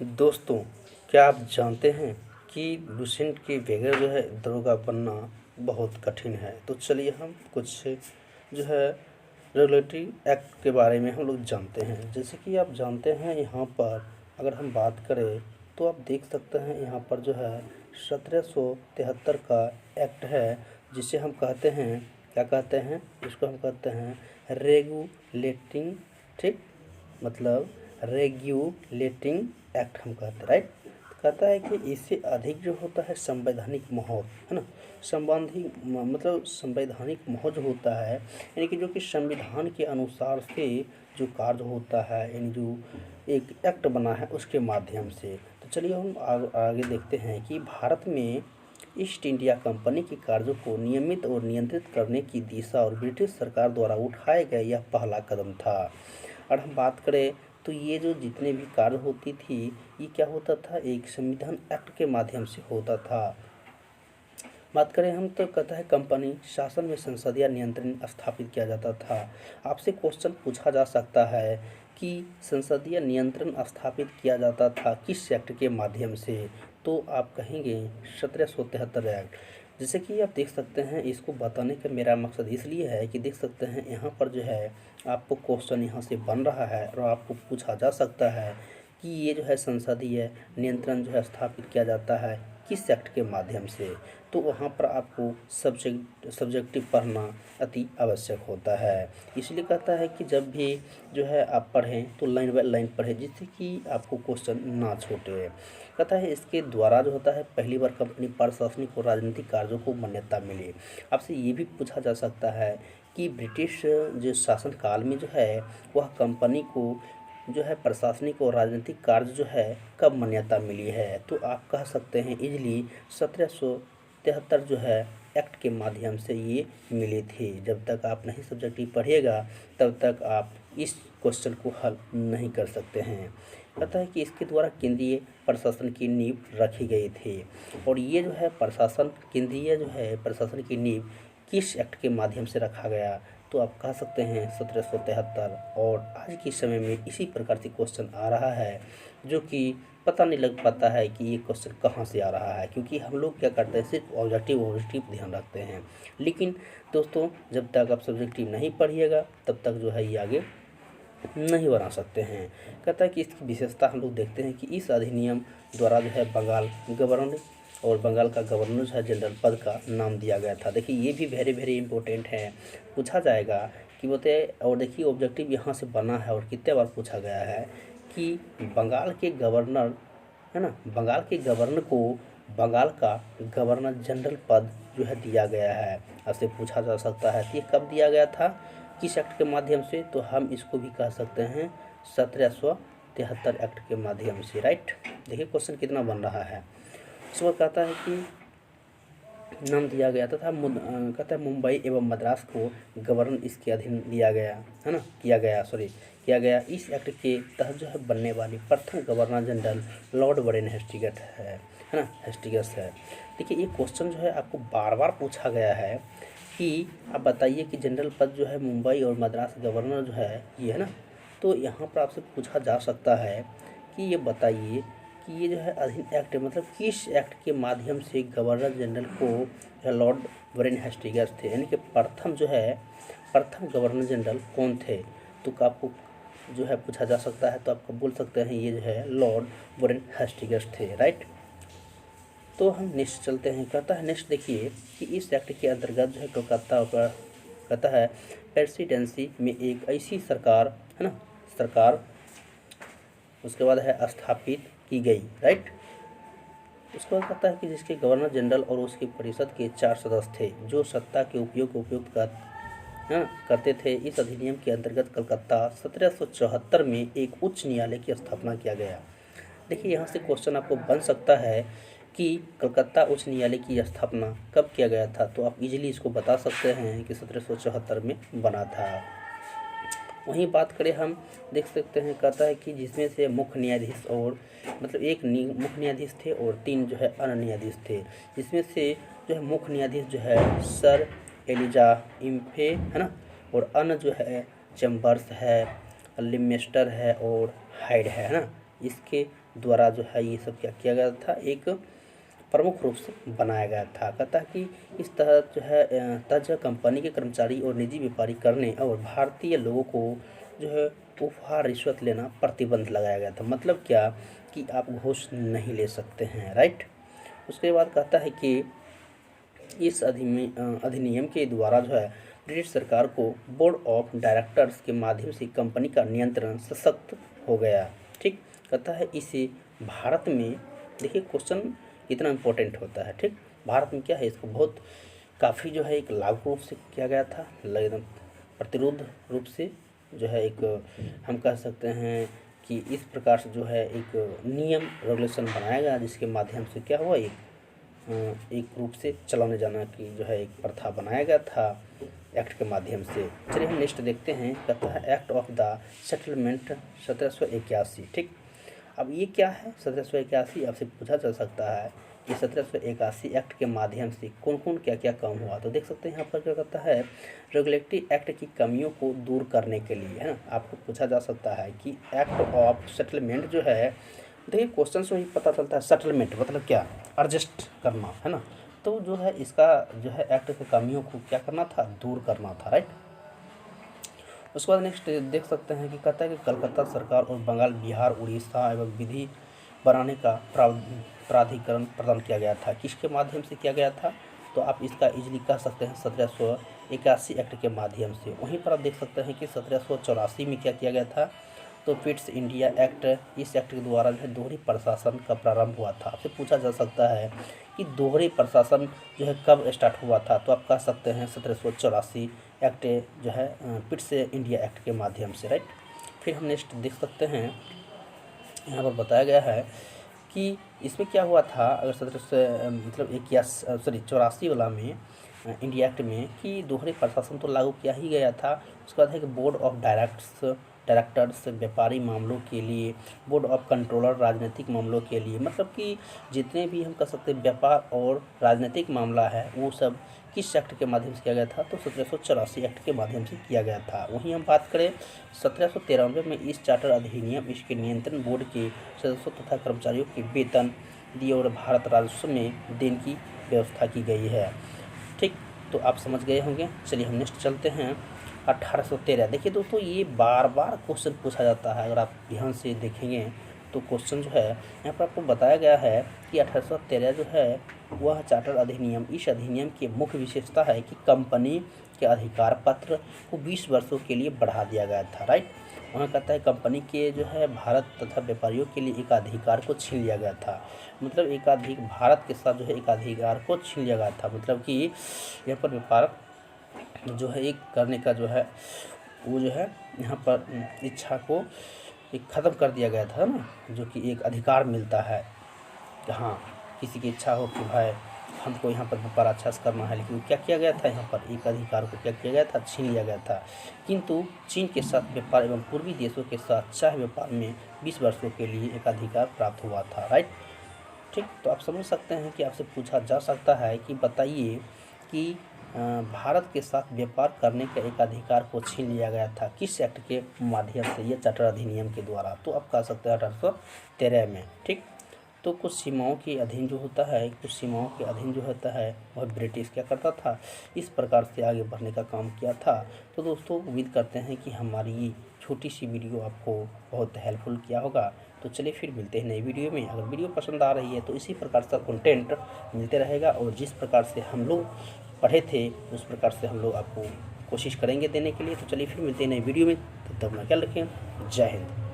दोस्तों, क्या आप जानते हैं कि लूसेंट के बगैर जो है दरोगा बनना बहुत कठिन है। तो चलिए हम कुछ जो है रेगुलेटरी एक्ट के बारे में हम लोग जानते हैं। जैसे कि आप जानते हैं, यहाँ पर अगर हम बात करें तो आप देख सकते हैं यहाँ पर जो है 1773 का एक्ट है, जिसे हम कहते हैं, क्या कहते हैं, इसको हम कहते हैं रेगुलेटिंग, ठीक, मतलब रेगुलेटिंग एक्ट हम कहते हैं, राइट। कहता है कि इससे अधिक जो होता है संवैधानिक महत्व, है ना, मतलब संवैधानिक महत्व जो होता है, यानी कि जो कि संविधान के अनुसार से जो कार्य होता है, यानी जो एक एक्ट बना है उसके माध्यम से। तो चलिए हम आगे देखते हैं कि भारत में ईस्ट इंडिया कंपनी के कार्यों को नियमित और नियंत्रित करने की दिशा और ब्रिटिश सरकार द्वारा उठाया गया यह पहला कदम था। और हम बात करें तो ये जो जितने भी कार्य होती थी, ये क्या होता था, एक संविधान एक्ट के माध्यम से होता था। बात करें हम तो कहता है कंपनी शासन में संसदीय नियंत्रण स्थापित किया जाता था। आपसे क्वेश्चन पूछा जा सकता है कि संसदीय नियंत्रण स्थापित किया जाता था किस एक्ट के माध्यम से, तो आप कहेंगे 1773 एक्ट। जैसे कि आप देख सकते हैं, इसको बताने का मेरा मकसद इसलिए है कि देख सकते हैं यहाँ पर जो है आपको क्वेश्चन यहाँ से बन रहा है और आपको पूछा जा सकता है कि ये जो है संसदीय नियंत्रण जो है स्थापित किया जाता है किस एक्ट के माध्यम से। तो वहाँ पर आपको सब्जेक्टिव पढ़ना अति आवश्यक होता है। इसलिए कहता है कि जब भी जो है आप पढ़ें तो लाइन बाय लाइन पढ़ें, जिससे कि आपको क्वेश्चन ना छूटे। कहता है इसके द्वारा जो होता है पहली बार कंपनी प्रशासनिक और राजनीतिक कार्यों को मान्यता मिली। आपसे ये भी पूछा जा सकता है कि ब्रिटिश जो शासन काल में जो है वह कंपनी को जो है प्रशासनिक और राजनीतिक कार्य जो है कब मान्यता मिली है, तो आप कह सकते हैं इजली 1773 जो है एक्ट के माध्यम से ये मिली थी। जब तक आप नहीं सब्जेक्टिव पढ़िएगा तब तक आप इस क्वेश्चन को हल नहीं कर सकते हैं। कहता है कि इसके द्वारा केंद्रीय प्रशासन की नींव रखी गई थी। और ये जो है प्रशासन, केंद्रीय जो है प्रशासन की नींव किस एक्ट के माध्यम से रखा गया, तो आप कह सकते हैं 1773। और आज के समय में इसी प्रकार से क्वेश्चन आ रहा है, जो कि पता नहीं लग पाता है कि ये क्वेश्चन कहाँ से आ रहा है, क्योंकि हम लोग क्या करते हैं सिर्फ ऑब्जेक्टिव ध्यान रखते हैं। लेकिन दोस्तों, जब तक आप सब्जेक्टिव नहीं पढ़िएगा तब तक जो है ये आगे नहीं बना सकते हैं। कहता है कि इसकी विशेषता हम लोग देखते हैं कि इस अधिनियम द्वारा जो है बंगाल गवर्नर और बंगाल का गवर्नर जो है जनरल पद का नाम दिया गया था। देखिए ये भी वेरी वेरी इंपॉर्टेंट है, पूछा जाएगा कि बोलते। और देखिए ऑब्जेक्टिव यहाँ से बना है और कितने बार पूछा गया है कि बंगाल के गवर्नर, है ना, बंगाल के गवर्नर को बंगाल का गवर्नर जनरल पद जो है दिया गया है। आपसे पूछा जा सकता है कि कब दिया गया था, किस एक्ट के माध्यम से, तो हम इसको भी कह सकते हैं 1773 एक्ट के माध्यम से, राइट। देखिए क्वेश्चन कितना बन रहा है। उसमें कहता है कि नाम दिया गया तथा कहता है मुंबई एवं मद्रास को गवर्नर इसके अधीन दिया गया, है ना, किया गया। इस एक्ट के तहत जो है बनने वाली प्रथम governor general Lord Warren Hastings है ना, हेस्टिंग्स है। देखिए ये क्वेश्चन जो है आपको बार बार पूछा गया है कि आप बताइए कि जनरल पद जो है मुंबई और मद्रास गवर्नर जो है ये, है ना, तो यहाँ पर आपसे पूछा जा सकता है कि ये बताइए कि ये जो है अधीन एक्ट मतलब किस एक्ट के माध्यम से गवर्नर जनरल को लॉर्ड वारेन हेस्टिंग्स थे, यानी कि प्रथम गवर्नर जनरल कौन थे। तो आपको जो है पूछा जा सकता है, तो आपको बोल सकते हैं ये जो है लॉर्ड वारेन हेस्टिंग्स थे, राइट। तो हम नेक्स्ट चलते हैं। कहता है नेक्स्ट देखिए कि इस एक्ट के अंतर्गत जो है कलकत्ता का कहता है प्रेसिडेंसी में एक ऐसी सरकार, है ना, सरकार उसके बाद है स्थापित की गई, राइट। उसके बाद कहता है कि जिसके गवर्नर जनरल और उसकी परिषद के 4 सदस्य थे जो सत्ता के उपयुक्त करते थे। इस अधिनियम के अंतर्गत कलकत्ता 1774 में एक उच्च न्यायालय की स्थापना किया गया। देखिए यहाँ से क्वेश्चन आपको बन सकता है कि कलकत्ता उच्च न्यायालय की स्थापना कब किया गया था, तो आप इजीली इसको बता सकते हैं कि 1774 में बना था। वहीं बात करें हम देख सकते हैं, कहता है कि जिसमें से मुख्य न्यायाधीश और मतलब एक मुख्य न्यायाधीश थे और 3 जो है अन्य न्यायाधीश थे। जिसमें से जो है मुख्य न्यायाधीश जो है सर एलिजा इम्फे, है ना, और अन्य जो है चैम्बर्स है, लिमेस्टर है और हाइड है ना। इसके द्वारा जो है ये सब क्या किया गया था, एक प्रमुख रूप से बनाया गया था। कहता है कि इस तरह जो है तज कंपनी के कर्मचारी और निजी व्यापारी करने और भारतीय लोगों को जो है उपहार रिश्वत लेना प्रतिबंध लगाया गया था। मतलब क्या कि आप घूस नहीं ले सकते हैं, राइट। उसके बाद कहता है कि इस अधिनियम के द्वारा जो है ब्रिटिश सरकार को बोर्ड ऑफ डायरेक्टर्स के माध्यम से कंपनी का नियंत्रण सशक्त हो गया। ठीक, कहता है इसे भारत में, देखिए क्वेश्चन कितना इम्पोर्टेंट होता है। ठीक, भारत में क्या है, इसको बहुत काफ़ी जो है एक लागू रूप से किया गया था, एकदम प्रतिरोध रूप से जो है एक हम कह सकते हैं कि इस प्रकार से जो है एक नियम रेगुलेशन बनाया गया, जिसके माध्यम से क्या हुआ, एक रूप से चलाने जाना की जो है एक प्रथा बनाया गया था एक्ट के माध्यम से। चलिए हम नेक्स्ट देखते हैं। कहता है एक्ट ऑफ द सेटलमेंट 1781। ठीक, अब ये क्या है 1781, आपसे पूछा जा सकता है कि 1781 एक्ट के माध्यम से कौन कौन क्या क्या काम हुआ। तो देख सकते हैं यहाँ पर क्या कहता है, रेगुलेटरी एक्ट की कमियों को दूर करने के लिए, है ना, आपको पूछा जा सकता है कि एक्ट ऑफ सेटलमेंट जो है, देखिए क्वेश्चन से ही पता चलता है सेटलमेंट मतलब क्या, एडजस्ट करना, है ना। तो जो है इसका जो है एक्ट की कमियों को क्या करना था, दूर करना था, राइट। उसके बाद नेक्स्ट देख सकते हैं कि कहता है कि कलकत्ता सरकार और बंगाल, बिहार, उड़ीसा एवं विधि बनाने का प्राधिकरण प्रदान किया गया था। किसके माध्यम से किया गया था, तो आप इसका इजली कह सकते हैं 1781 एक्ट के माध्यम से। वहीं पर आप देख सकते हैं कि 1784 में क्या किया गया था, तो पिट्स इंडिया एक्ट, इस एक्ट के द्वारा जो है दोहरी प्रशासन का प्रारंभ हुआ था। आपसे पूछा जा सकता है कि दोहरी प्रशासन जो है कब स्टार्ट हुआ था, तो आप कह सकते हैं 1784 एक्ट जो है पिट्स इंडिया एक्ट के माध्यम से, राइट। फिर हम नेक्स्ट देख सकते हैं, यहाँ पर बताया गया है कि इसमें क्या हुआ था, अगर 84 वाला में इंडिया एक्ट में कि दोहरे प्रशासन तो लागू किया ही गया था। उसके बाद है कि बोर्ड ऑफ डायरेक्टर्स व्यापारी मामलों के लिए, बोर्ड ऑफ कंट्रोलर राजनीतिक मामलों के लिए, मतलब कि जितने भी हम कह सकते हैं व्यापार और राजनीतिक मामला है वो सब किस एक्ट के माध्यम से किया गया था, तो 1784 एक्ट के माध्यम से किया गया था। वहीं हम बात करें 1793 में इस चार्टर अधिनियम, इसके नियंत्रण बोर्ड के सदस्यों तथा कर्मचारियों के वेतन दिए और भारत राजस्व में देन की व्यवस्था की गई है। ठीक, तो आप समझ गए होंगे। चलिए हम नेक्स्ट चलते हैं 1813। देखिए दोस्तों, ये बार बार क्वेश्चन पूछा जाता है, अगर आप ध्यान से देखेंगे तो क्वेश्चन जो है यहाँ पर आपको बताया गया है कि 1813 जो है वह चार्टर अधिनियम, इस अधिनियम की मुख्य विशेषता है कि कंपनी के अधिकार पत्र को 20 वर्षों के लिए बढ़ा दिया गया था, राइट। वहाँ कहता है कंपनी के जो है भारत तथा व्यापारियों के लिए एकाधिकार को छीन लिया गया था। मतलब भारत के साथ जो है एकाधिकार को छीन लिया गया था, मतलब कि यहाँ पर व्यापार जो है एक करने का जो है वो जो है यहाँ पर इच्छा को एक ख़त्म कर दिया गया था ना, जो कि एक अधिकार मिलता है। हाँ, किसी की इच्छा हो कि भाई हमको यहाँ पर व्यापार अच्छा से करना है, लेकिन क्या किया गया था, यहाँ पर एक अधिकार को क्या किया गया था, छीन लिया गया था। किंतु चीन के साथ व्यापार एवं पूर्वी देशों के साथ चाय व्यापार में 20 वर्षों के लिए एक अधिकार प्राप्त हुआ था, राइट। ठीक, तो आप समझ सकते हैं कि आपसे पूछा जा सकता है कि बताइए कि भारत के साथ व्यापार करने के एक अधिकार को छीन लिया गया था किस एक्ट के माध्यम से, ये चार्टर अधिनियम के द्वारा। तो आप कह सकते हैं 1813 में। ठीक, तो कुछ सीमाओं के अधीन जो होता है, कुछ सीमाओं के अधीन जो होता है वह ब्रिटिश क्या करता था, इस प्रकार से आगे बढ़ने का काम किया था। तो दोस्तों उम्मीद करते हैं कि हमारी ये छोटी सी वीडियो आपको बहुत हेल्पफुल किया होगा। तो चलिए फिर मिलते हैं नई वीडियो में। अगर वीडियो पसंद आ रही है तो इसी प्रकार का कंटेंट मिलते रहेगा, और जिस प्रकार से हम लोग पढ़े थे उस प्रकार से हम लोग आपको कोशिश करेंगे देने के लिए। तो चलिए फिर मिलते हैं नई वीडियो में, तब तक अपना ख्याल रखें। जय हिंद।